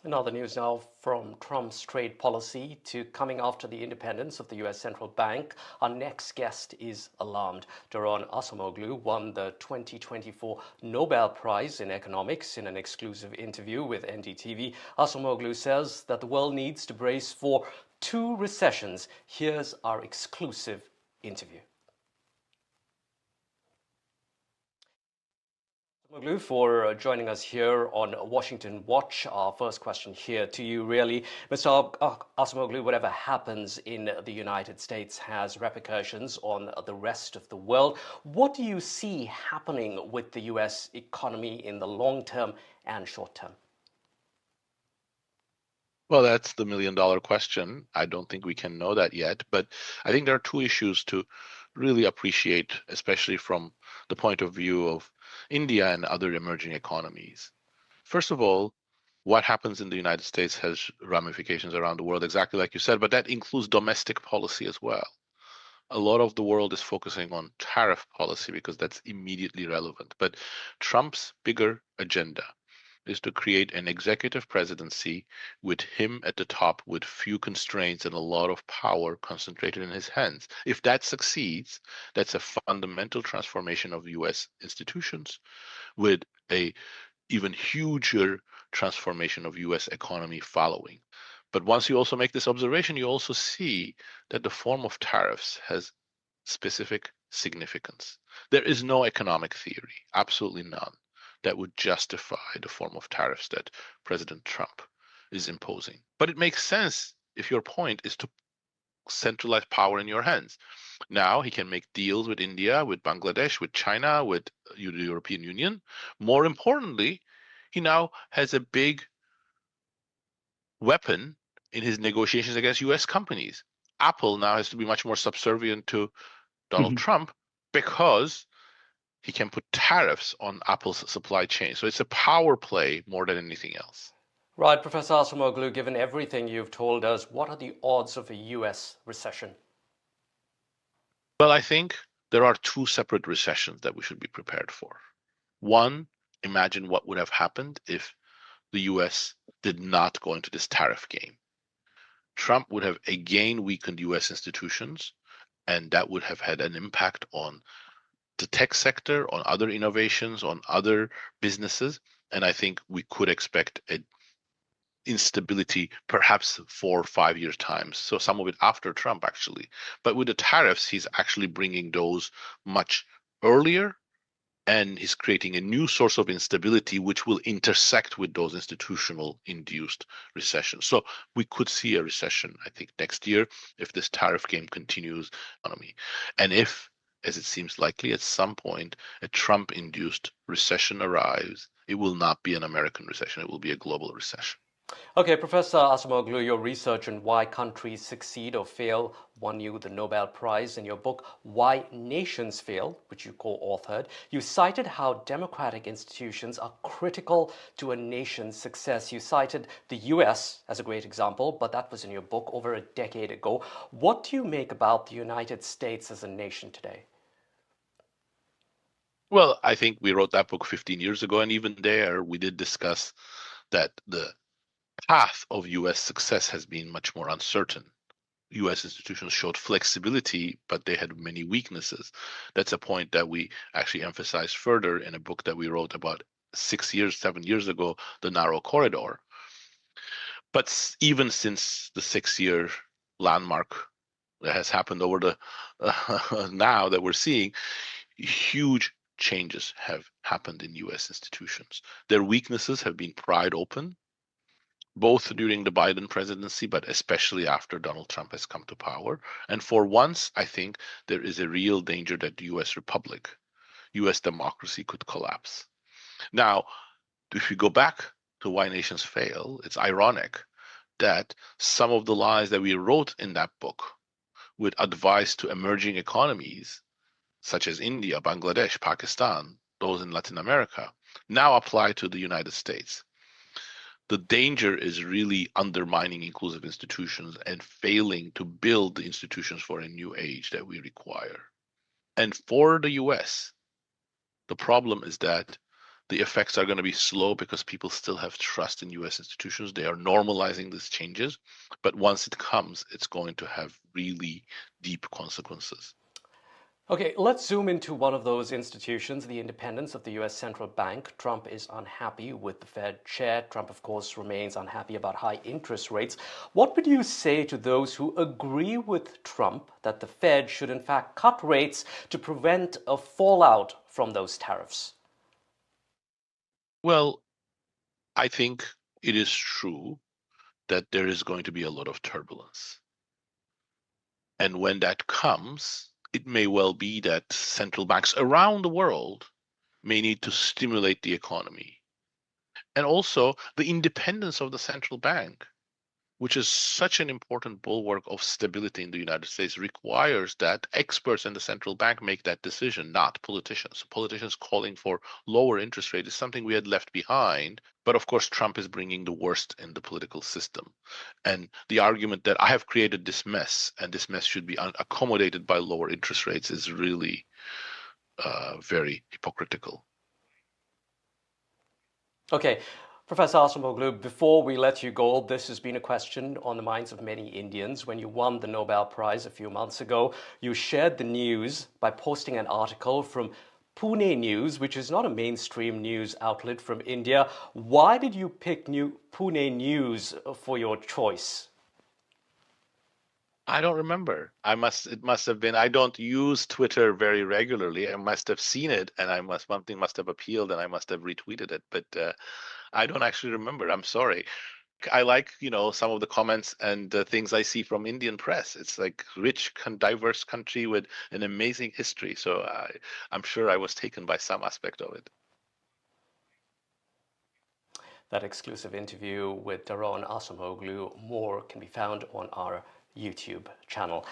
Another news now from Trump's trade policy to coming after the independence of the US central bank. Our next guest is alarmed. Daron Acemoglu won the 2024 Nobel Prize in Economics in an exclusive interview with NDTV. Acemoglu says that the world needs to brace for two recessions. Here's our exclusive interview. Acemoglu, for joining us here on Washington Watch. Our first question here to you, really. Mr. Acemoglu, whatever happens in the United States has repercussions on the rest of the world. What do you see happening with the US economy in the long term and short term? Well, that's the million-dollar question. I don't think we can know that yet, but I think there are two issues to really appreciate, especially from the point of view of India and other emerging economies. First of all, what happens in the United States has ramifications around the world, exactly like you said, but that includes domestic policy as well. A lot of the world is focusing on tariff policy because that's immediately relevant. But Trump's bigger agenda is to create an executive presidency with him at the top with few constraints and a lot of power concentrated in his hands. If that succeeds, that's a fundamental transformation of US institutions with a even huger transformation of US economy following. But once you also make this observation, you also see that the form of tariffs has specific significance. There is no economic theory, absolutely none, that would justify the form of tariffs that President Trump is imposing. But it makes sense if your point is to centralize power in your hands. Now he can make deals with India, with Bangladesh, with China, with the European Union. More importantly, he now has a big weapon in his negotiations against US companies. Apple now has to be much more subservient to Donald Trump because he can put tariffs on Apple's supply chain. So it's a power play more than anything else. Right, Professor Acemoglu, given everything you've told us, what are the odds of a US recession? Well, I think there are two separate recessions that we should be prepared for. One, imagine what would have happened if the US did not go into this tariff game. Trump would have again weakened US institutions, and that would have had an impact on the tech sector, on other innovations, on other businesses. And I think we could expect a instability perhaps 4 or 5 years time, so some of it after Trump actually. But with the tariffs, he's actually bringing those much earlier, and he's creating a new source of instability which will intersect with those institutional induced recessions. So we could see a recession, I think, next year if this tariff game continues economy. And if, as it seems likely, at some point a Trump induced recession arrives, it will not be an American recession, it will be a global recession. Okay, Professor Acemoglu, your research on why countries succeed or fail won you the Nobel Prize. In your book, Why Nations Fail, which you co-authored, you cited how democratic institutions are critical to a nation's success. You cited the US as a great example, but that was in your book over a decade ago. What do you make about the United States as a nation today? Well, I think we wrote that book 15 years ago, and even there we did discuss that the path of US success has been much more uncertain. US institutions showed flexibility, but they had many weaknesses. That's a point that we actually emphasized further in a book that we wrote about 6 years, 7 years ago, The Narrow Corridor. But even since the 6 year landmark that has happened over the now that we're seeing, huge changes have happened in US institutions. Their weaknesses have been pried open, both during the Biden presidency, but especially after Donald Trump has come to power. And for once, I think there is a real danger that the US Republic, US democracy could collapse. Now, if we go back to Why Nations Fail, it's ironic that some of the lines that we wrote in that book with advice to emerging economies, such as India, Bangladesh, Pakistan, those in Latin America, now apply to the United States. The danger is really undermining inclusive institutions and failing to build the institutions for a new age that we require. And for the US, the problem is that The effects are going to be slow because people still have trust in US institutions. They are normalizing these changes. But once it comes, it's going to have really deep consequences. Okay, let's zoom into one of those institutions, the independence of the US central bank. Trump is unhappy with the Fed chair. Trump, of course, remains unhappy about high interest rates. What would you say to those who agree with Trump that the Fed should, in fact, cut rates to prevent a fallout from those tariffs? Well, I think it is true that there is going to be a lot of turbulence. And when that comes, it may well be that central banks around the world may need to stimulate the economy. And also the independence of the central bank, which is such an important bulwark of stability in the United States, requires that experts in the central bank make that decision, not politicians. Politicians calling for lower interest rate is something we had left behind. But of course, Trump is bringing the worst in the political system. And the argument that I have created this mess and this mess should be accommodated by lower interest rates is really very hypocritical. Okay, Professor Acemoglu, before we let you go, this has been a question on the minds of many Indians. When you won the Nobel Prize a few months ago, you shared the news by posting an article from Pune News, which is not a mainstream news outlet from India. Why did you pick Pune News for your choice? I don't remember. It must have been, I don't use Twitter very regularly. I must have seen it and something must have appealed and I must have retweeted it, but I don't actually remember. I'm sorry. I like, some of the comments and the things I see from Indian press. It's like rich, diverse country with an amazing history. So I'm sure I was taken by some aspect of it. That exclusive interview with Daron Acemoglu, more can be found on our YouTube channel.